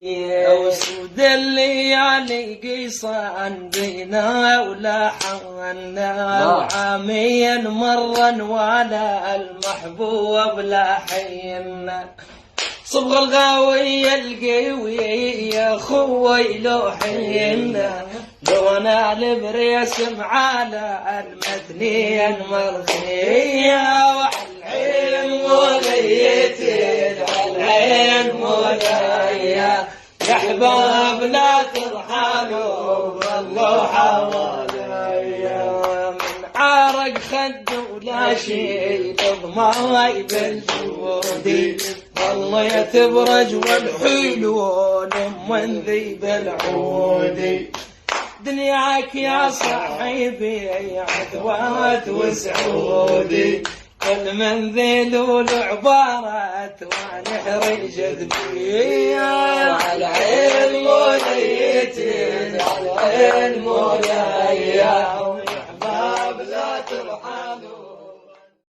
وسود الليالي قيصا بينا ولحنا وعاميا مرا ولا المحبوب لاحينا صبغ الغاوية القوية خوي لو حينا لو انا البريسم على المثنية المرخية وعالعين موليتي وعالعين مولايا يا احباب لا ترحلوا والله حواليا من عارق خد ولا شي ضماي بالجودي والله تبرج والحلول من ذيب العودي دنياك يا صاحبي عدوات وسعودي كل من ذيل عبارات ونحرج ذبي على عين مولايتي على عين مولايا يا احباب لا ترحلوا